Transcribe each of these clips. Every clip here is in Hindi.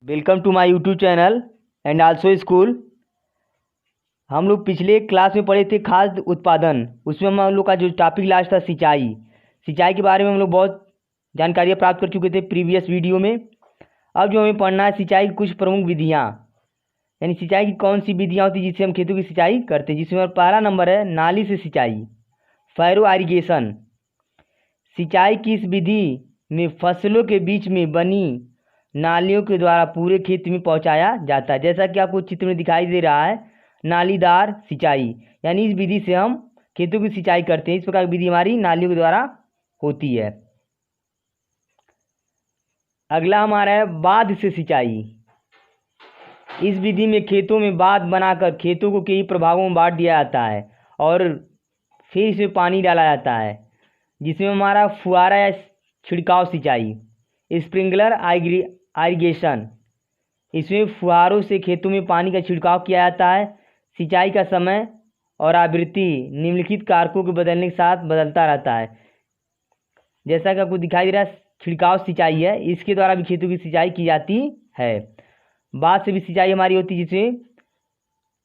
Welcome to my YouTube channel and also school. हम लोग पिछले क्लास में पढ़े थे खाद्य उत्पादन। उसमें हम लोग का जो टॉपिक लास्ट था सिंचाई। सिंचाई के बारे में हम लोग बहुत जानकारियाँ प्राप्त कर चुके थे प्रीवियस वीडियो में। अब जो हमें पढ़ना है सिंचाई की कुछ प्रमुख विधियाँ, यानी सिंचाई की कौन सी विधियाँ होती हैं जिससे हम खेतों की सिंचाई करते हैं। जिसमें पहला नंबर है नाली से सिंचाई, फैरो इरिगेशन। सिंचाई की इस विधि में फसलों के बीच में बनी नालियों के द्वारा पूरे खेत में पहुंचाया जाता है। जैसा कि आपको चित्र में दिखाई दे रहा है, नालीदार सिंचाई, यानी इस विधि से हम खेतों की सिंचाई करते हैं। इस प्रकार की विधि हमारी नालियों के द्वारा होती है। अगला हमारा है बांध से सिंचाई। इस विधि में खेतों में बांध बनाकर खेतों को कई प्रभागों में बांट दिया जाता है और फिर इसमें पानी डाला जाता है, जिसमें हमारा फुहारा या छिड़काव सिंचाई, स्प्रिंकलर इरिगेशन। इसमें फुहारों से खेतों में पानी का छिड़काव किया जाता है। सिंचाई का समय और आवृत्ति निम्नलिखित कारकों के बदलने के साथ बदलता रहता है। जैसा कि आपको दिखाई दे रहा है, छिड़काव सिंचाई है, इसके द्वारा भी खेतों की सिंचाई की जाती है। बांध से भी सिंचाई हमारी होती है, जिसमें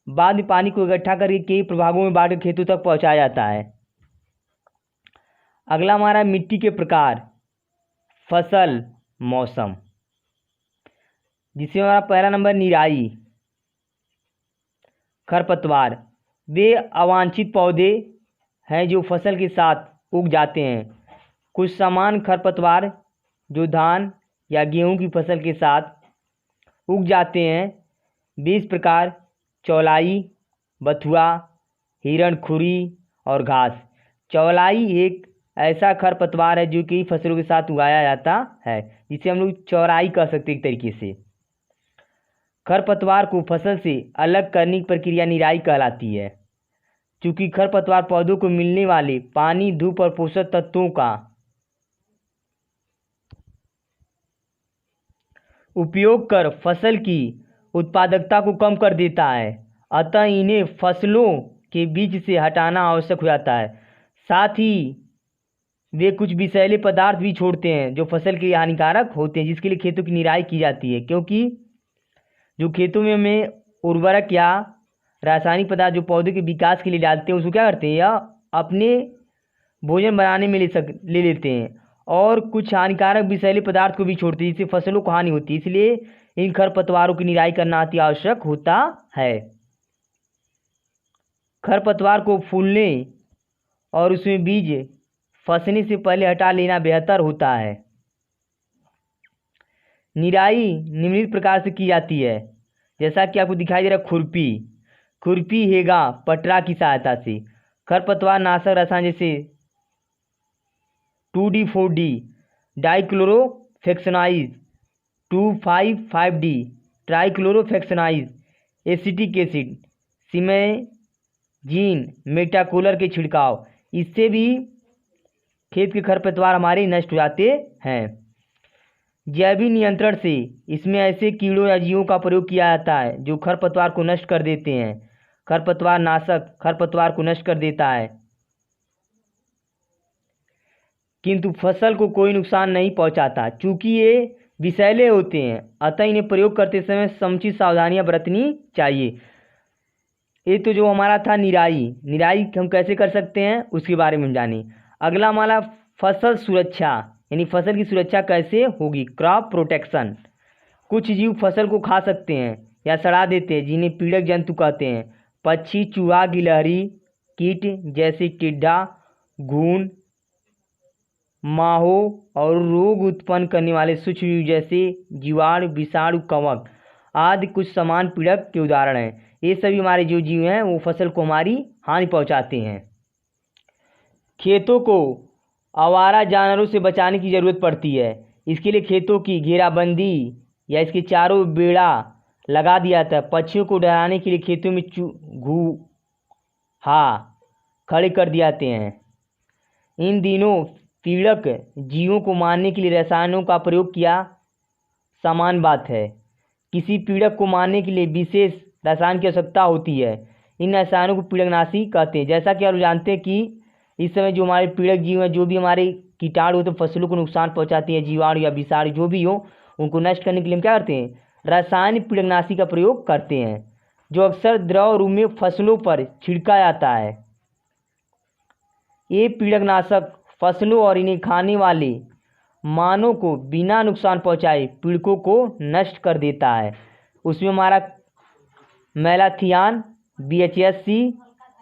बांध में पानी को इकट्ठा करके कई प्रभागों में बांट कर खेतों तक पहुंचाया जाता है। अगला हमारा मिट्टी के प्रकार, फसल, मौसम। जिसमें हमारा पहला नंबर निराई, खरपतवार। वे अवांछित पौधे हैं जो फसल के साथ उग जाते हैं। कुछ समान खरपतवार जो धान या गेहूं की फसल के साथ उग जाते हैं, 20 प्रकार: चौलाई, बथुआ, हिरणखुरी और घास। चौलाई एक ऐसा खरपतवार है जो कई फसलों के साथ उगाया जाता है, जिसे हम लोग चौराई कह सकते हैं एक तरीके से। खरपतवार को फसल से अलग करने की प्रक्रिया निराई कहलाती है। चूँकि खरपतवार पौधों को मिलने वाले पानी, धूप और पोषक तत्वों का उपयोग कर फसल की उत्पादकता को कम कर देता है, अतः इन्हें फसलों के बीच से हटाना आवश्यक हो जाता है। साथ ही वे कुछ विषैले पदार्थ भी छोड़ते हैं जो फसल के लिए हानिकारक होते हैं, जिसके लिए खेतों की निराई की जाती है। क्योंकि जो खेतों में हमें उर्वरक या रासायनिक पदार्थ जो पौधों के विकास के लिए डालते हैं, उसको क्या करते हैं, या अपने भोजन बनाने में ले लेते हैं, और कुछ हानिकारक विषैले पदार्थ को भी छोड़ते हैं, जिससे फसलों को हानि होती है। इसलिए इन खरपतवारों की निराई करना अति आवश्यक होता है। खरपतवार को फूलने और उसमें बीज फंसने से पहले हटा लेना बेहतर होता है। निराई निम्नलिखित प्रकार से की जाती है, जैसा कि आपको दिखाई दे रहा है, खुरपी, हेगा, पटरा की सहायता से। खरपतवार नाशक रसायन जैसे 2,4-D डाइक्लोरोफेक्सनाइज, 2,5,5-D ट्राइक्लोरोफेक्सनाइज, एसिटिक एसिड, सिमेजीन, मेटाकोलर के छिड़काव, इससे भी खेत के खरपतवार हमारे नष्ट हो जाते हैं। जैविक नियंत्रण से इसमें ऐसे कीड़ों या जीवों का प्रयोग किया जाता है जो खरपतवार को नष्ट कर देते हैं। खरपतवार नाशक खरपतवार को नष्ट कर देता है, किंतु फसल को कोई नुकसान नहीं पहुंचाता। चूंकि ये विषैले होते हैं, अतः इन्हें प्रयोग करते समय समुचित सावधानियां बरतनी चाहिए। ये तो जो हमारा था निराई हम कैसे कर सकते हैं उसके बारे में जाने। अगला हमारा फसल सुरक्षा, यानी फसल की सुरक्षा कैसे होगी, क्रॉप प्रोटेक्शन। कुछ जीव फसल को खा सकते हैं या सड़ा देते हैं, जिन्हें पीड़क जंतु कहते हैं। पक्षी, चूहा, गिलहरी, कीट जैसे टिड्डा, घून, माहो और रोग उत्पन्न करने वाले सूक्ष्म जीव जैसे जीवाणु, विषाणु, कवक आदि कुछ समान पीड़क के उदाहरण हैं। ये सभी हमारे जो जीव हैं वो फसल को हमारी हानि पहुंचाते हैं। खेतों को आवारा जानवरों से बचाने की ज़रूरत पड़ती है। इसके लिए खेतों की घेराबंदी या इसके चारों बेड़ा लगा दिया जाता है। पक्षियों को डराने के लिए खेतों में घूहा खड़े कर दिए जाते हैं। इन दिनों पीड़क जीवों को मारने के लिए रसायनों का प्रयोग किया समान बात है। किसी पीड़क को मारने के लिए विशेष रसायन की आवश्यकता होती है। इन रसायनों को पीड़कनाशी कहते हैं। जैसा कि आप जानते हैं कि इस समय जो हमारे पीड़क जीव हैं, जो भी हमारे कीटाणु होते हैं, फसलों को नुकसान पहुंचाती हैं, जीवाणु या विषाणु जो भी हो, उनको नष्ट करने के लिए हम क्या करते हैं, रासायनिक कीटनाशी का प्रयोग करते हैं जो अक्सर द्रव रूप में फसलों पर छिड़का जाता है। ये कीटनाशक फसलों और इन्हें खाने वाले मानव को बिना नुकसान पहुंचाए पीड़कों को नष्ट कर देता है। उसमें हमारा मेलाथियान, BHC,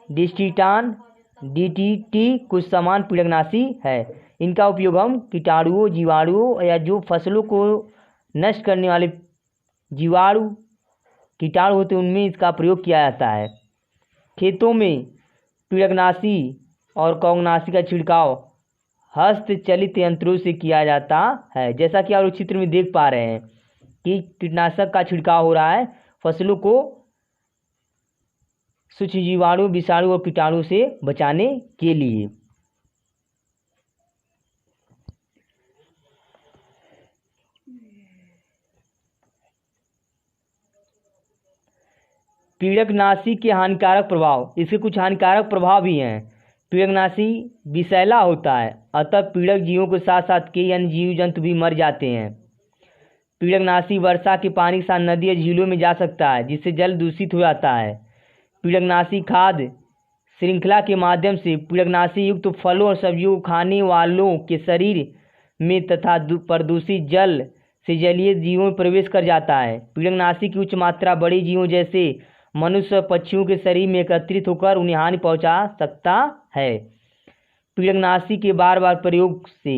डिस्टिटान, DDT कुछ समान कीटनाशी है। इनका उपयोग हम कीटाणुओं, जीवाणुओं या जो फसलों को नष्ट करने वाले जीवाणु कीटाणु होते हैं उनमें इसका प्रयोग किया जाता है। खेतों में कीटनाशी और कवकनाशी का छिड़काव हस्तचलित यंत्रों से किया जाता है। जैसा कि आप लोग चित्र में देख पा रहे हैं कि कीटनाशक का छिड़काव हो रहा है फसलों को सूक्ष्म जीवाणु, विषाणु और कीटाणु से बचाने के लिए। कीटनाशी के हानिकारक प्रभाव, इसके कुछ हानिकारक प्रभाव भी हैं। कीटनाशी विषैला होता है, अतः पीड़क जीवों के साथ साथ कई अन्य जीव जंतु भी मर जाते हैं। कीटनाशी वर्षा के पानी के साथ नदी या झीलों में जा सकता है जिससे जल दूषित हो जाता है। कीटनाशी खाद्य श्रृंखला के माध्यम से कीटनाशी युक्त फलों और सब्जियों को खाने वालों के शरीर में तथा प्रदूषित जल से जलीय जीवों में प्रवेश कर जाता है। कीटनाशी की उच्च मात्रा बड़े जीवों जैसे मनुष्य और पक्षियों के शरीर में एकत्रित होकर उन्हें हानि पहुंचा सकता है। कीटनाशी के बार बार प्रयोग से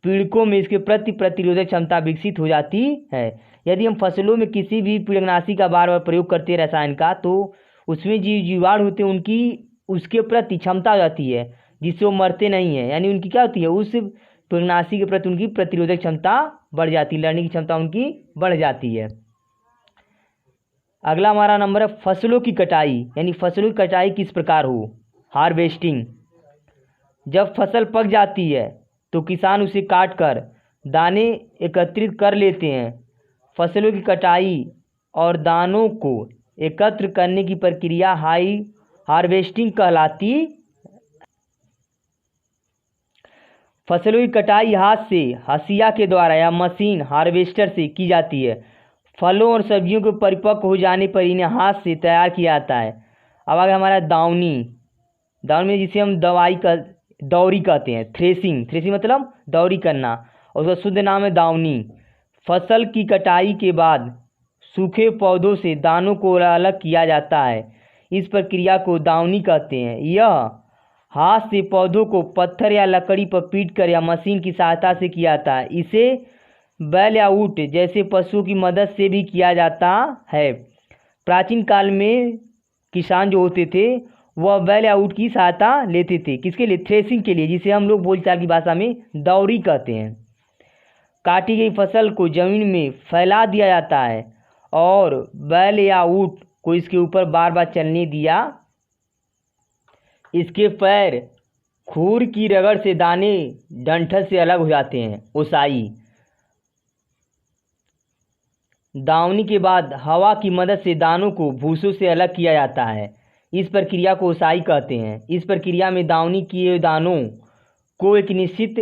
पीड़कों में इसके प्रति प्रतिरोधक क्षमता विकसित हो जाती है। यदि हम फसलों में किसी भी कीटनाशी का बार बार प्रयोग करते हैं रसायन का, तो उसमें जीवाणु होते हैं उनकी उसके प्रति क्षमता हो जाती है जिससे वो मरते नहीं हैं। यानी उनकी क्या होती है, उस कीटनाशी के प्रति उनकी प्रतिरोधक क्षमता बढ़ जाती है, लड़ने की क्षमता उनकी बढ़ जाती है। अगला हमारा नंबर है फसलों की कटाई। यानी फसलों की कटाई किस प्रकार हो। हार्वेस्टिंग, जब फसल पक जाती है तो किसान उसे काट कर दाने एकत्रित कर लेते हैं। फसलों की कटाई और दानों को एकत्र करने की प्रक्रिया हार्वेस्टिंग कहलाती। फसलों की कटाई हाथ से, हंसिया के द्वारा या मशीन हार्वेस्टर से की जाती है। फलों और सब्जियों के परिपक्व हो जाने पर इन्हें हाथ से तैयार किया जाता है। अब आगे हमारा दावनी में जिसे हम दौरी कहते हैं। थ्रेसिंग मतलब दौरी करना और उसका शुद्ध नाम है दावनी। फसल की कटाई के बाद सूखे पौधों से दानों को अलग किया जाता है। इस प्रक्रिया को दावनी कहते हैं। यह हाथ से पौधों को पत्थर या लकड़ी पर पीट कर या मशीन की सहायता से किया जाता है। इसे बैल या ऊंट जैसे पशुओं की मदद से भी किया जाता है। प्राचीन काल में किसान जो होते थे वह बैल या ऊंट की सहायता लेते थे। किसके लिए? थ्रेसिंग के लिए, जिसे हम लोग बोलचाल की भाषा में दौरी कहते हैं। काटी गई फसल को जमीन में फैला दिया जाता है और बैल या ऊंट को इसके ऊपर बार बार चलने दिया। इसके पैर खूर की रगड़ से दाने डंठल से अलग हो जाते हैं। ओसाई, दावनी के बाद हवा की मदद से दानों को भूसों से अलग किया जाता है। इस प्रक्रिया को ओसाई कहते हैं। इस प्रक्रिया में दावनी किए दानों को एक निश्चित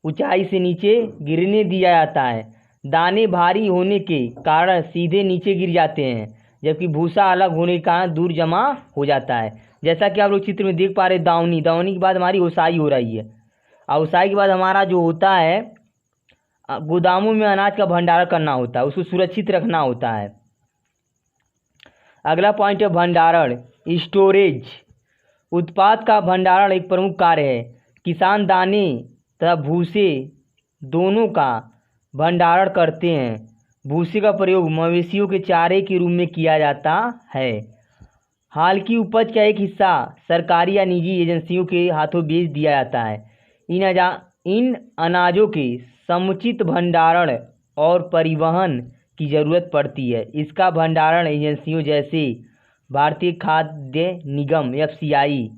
ऊंचाई से नीचे गिरने दिया जाता है। दाने भारी होने के कारण सीधे नीचे गिर जाते हैं, जबकि भूसा अलग होने के कारण दूर जमा हो जाता है। जैसा कि आप लोग चित्र में देख पा रहे, दावनी के बाद हमारी ओसाई हो रही है। और ओसाई के बाद हमारा जो होता है, गोदामों में अनाज का भंडारण करना होता है, उसको सुरक्षित रखना होता है। अगला पॉइंट है भंडारण, स्टोरेज। उत्पाद का भंडारण एक प्रमुख कार्य है। किसान दाने तथा भूसे दोनों का भंडारण करते हैं। भूसे का प्रयोग मवेशियों के चारे के रूप में किया जाता है। हाल की उपज का एक हिस्सा सरकारी या निजी एजेंसियों के हाथों बेच दिया जाता है। इन अनाजों के समुचित भंडारण और परिवहन की जरूरत पड़ती है। इसका भंडारण एजेंसियों जैसे भारतीय खाद्य निगम FCI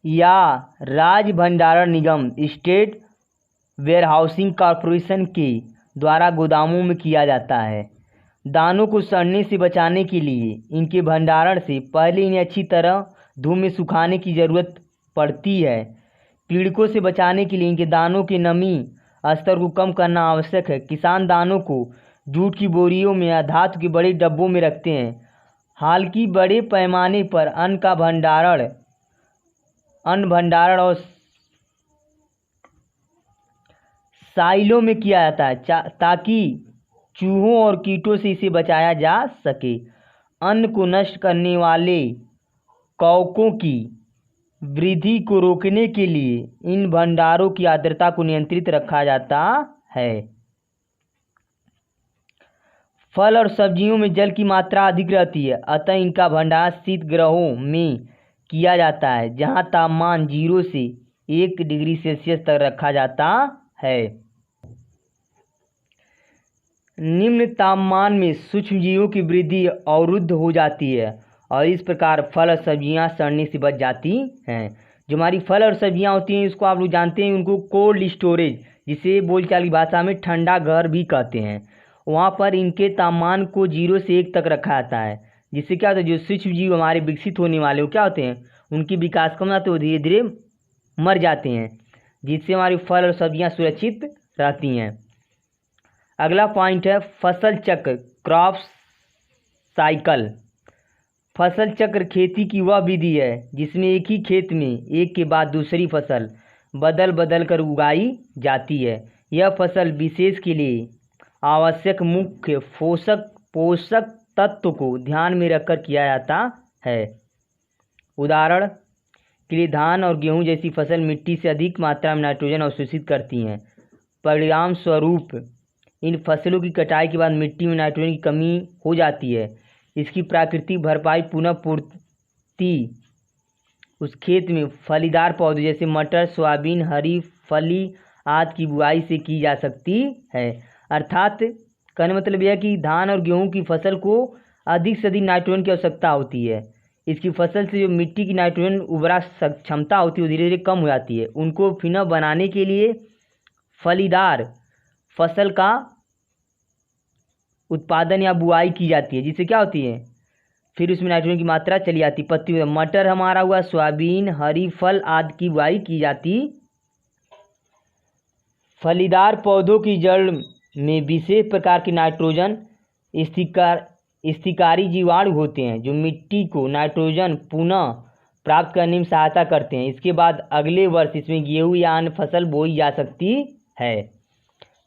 या राज्य भंडारण निगम स्टेट वेयरहाउसिंग कॉरपोरेशन के द्वारा गोदामों में किया जाता है। दानों को सड़ने से बचाने के लिए इनके भंडारण से पहले इन्हें अच्छी तरह धूप में सुखाने की ज़रूरत पड़ती है। पीड़कों से बचाने के लिए इनके दानों की नमी स्तर को कम करना आवश्यक है। किसान दानों को जूट की बोरियों में या धातु के बड़े डब्बों में रखते हैं। हालांकि बड़े पैमाने पर अन्न भंडारण और साइलों में किया जाता है ताकि चूहों और कीटों से इसे बचाया जा सके। अन्न को नष्ट करने वाले कवकों की वृद्धि को रोकने के लिए इन भंडारों की आर्द्रता को नियंत्रित रखा जाता है। फल और सब्जियों में जल की मात्रा अधिक रहती है, अतः इनका भंडारण शीत गृहों में किया जाता है, जहां तापमान 0 से 1 डिग्री सेल्सियस तक रखा जाता है। निम्न तापमान में सूक्ष्मजीवों की वृद्धि अवरुद्ध हो जाती है और इस प्रकार फल और सब्जियां सड़ने से बच जाती हैं। जो हमारी फल और सब्जियां होती हैं, इसको आप लोग जानते हैं, उनको कोल्ड स्टोरेज, जिसे बोलचाल की भाषा में ठंडा घर भी कहते हैं, वहाँ पर इनके तापमान को 0 से 1 तक रखा जाता है। जिससे क्या होता है, जो सूक्ष्मजीव हमारे विकसित होने वाले वो क्या होते हैं, उनकी विकास कम होते, वो धीरे धीरे मर जाते हैं, जिससे हमारी फल और सब्जियां सुरक्षित रहती हैं। अगला पॉइंट है फसल चक्र, क्रॉप साइकिल। फसल चक्र खेती की वह विधि है जिसमें एक ही खेत में एक के बाद दूसरी फसल बदल बदल कर उगाई जाती है। यह फसल विशेष के लिए आवश्यक मुख्य पोषक तत्व को ध्यान में रखकर किया जाता है। उदाहरण के लिए धान और गेहूं जैसी फसल मिट्टी से अधिक मात्रा में नाइट्रोजन अवशोषित करती हैं। परिणाम स्वरूप इन फसलों की कटाई के बाद मिट्टी में नाइट्रोजन की कमी हो जाती है। इसकी प्राकृतिक भरपाई पुनः पूर्ति उस खेत में फलीदार पौधे जैसे मटर, सोयाबीन, हरी फली आदि की बुआई से की जा सकती है। अर्थात कहने मतलब यह है कि धान और गेहूं की फसल को अधिक से अधिक नाइट्रोजन की आवश्यकता होती है। इसकी फसल से जो मिट्टी की नाइट्रोजन उर्वरा क्षमता होती है वो धीरे धीरे कम हो जाती है। उनको पुनः बनाने के लिए फलीदार फसल का उत्पादन या बुआई की जाती है, जिससे क्या होती है, फिर उसमें नाइट्रोजन की मात्रा चली जाती। पत्ती मटर हमारा हुआ, सोयाबीन, हरी फल आदि की बुआई की जाती। फलीदार पौधों की जड़ में विशेष प्रकार के नाइट्रोजन स्थिकारी जीवाणु होते हैं जो मिट्टी को नाइट्रोजन पुनः प्राप्त करने में सहायता करते हैं। इसके बाद अगले वर्ष इसमें गेहूं या अन्य फसल बोई जा सकती है।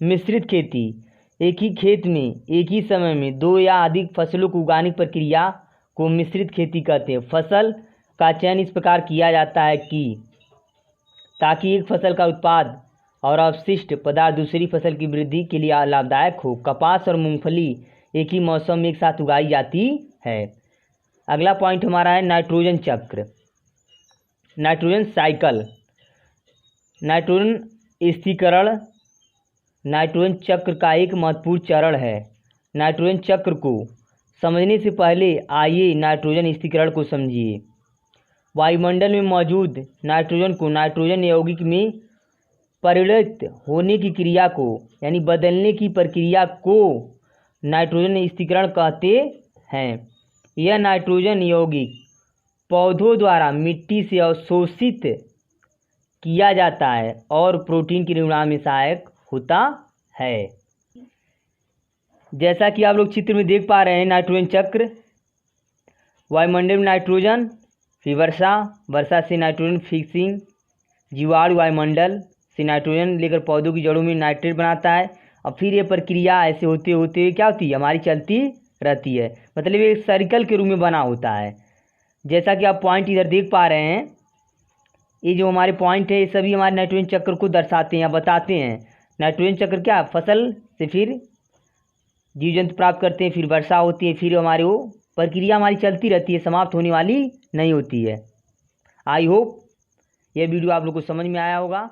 मिश्रित खेती, एक ही खेत में एक ही समय में 2 या अधिक फसलों को उगाने की प्रक्रिया को मिश्रित खेती कहते हैं। फसल का चयन इस प्रकार किया जाता है कि ताकि एक फसल का उत्पाद और अवशिष्ट पदार्थ दूसरी फसल की वृद्धि के लिए लाभदायक हो। कपास और मूंगफली एक ही मौसम में एक साथ उगाई जाती है। अगला पॉइंट हमारा है नाइट्रोजन चक्र, नाइट्रोजन साइकिल। नाइट्रोजन स्थिरीकरण नाइट्रोजन चक्र का एक महत्वपूर्ण चरण है। नाइट्रोजन चक्र को समझने से पहले आइए नाइट्रोजन स्थिरीकरण को समझिए। वायुमंडल में मौजूद नाइट्रोजन को नाइट्रोजन यौगिक में परिवर्तित होने की क्रिया को यानी बदलने की प्रक्रिया को नाइट्रोजन स्थिरीकरण कहते हैं। यह नाइट्रोजन यौगिक पौधों द्वारा मिट्टी से अवशोषित किया जाता है और प्रोटीन के निर्माण में सहायक होता है। जैसा कि आप लोग चित्र में देख पा रहे हैं, नाइट्रोजन चक्र, वायुमंडल में नाइट्रोजन, फिर वर्षा से नाइट्रोजन फिक्सिंग, जीवाणु वायुमंडल से नाइट्रोजन लेकर पौधों की जड़ों में नाइट्रेट बनाता है और फिर ये प्रक्रिया ऐसे होते होते क्या होती है, हमारी चलती रहती है। मतलब ये एक सर्कल के रूप में बना होता है। जैसा कि आप पॉइंट इधर देख पा रहे हैं, ये जो हमारे पॉइंट है ये सभी हमारे नाइट्रोजन चक्र को दर्शाते हैं या बताते हैं। नाइट्रोजन चक्र क्या, फसल से फिर जीव जंतु प्राप्त करते हैं, फिर वर्षा होती है, फिर हमारे वो प्रक्रिया हमारी चलती रहती है, समाप्त होने वाली नहीं होती है। आई होप यह वीडियो आप लोग को समझ में आया होगा।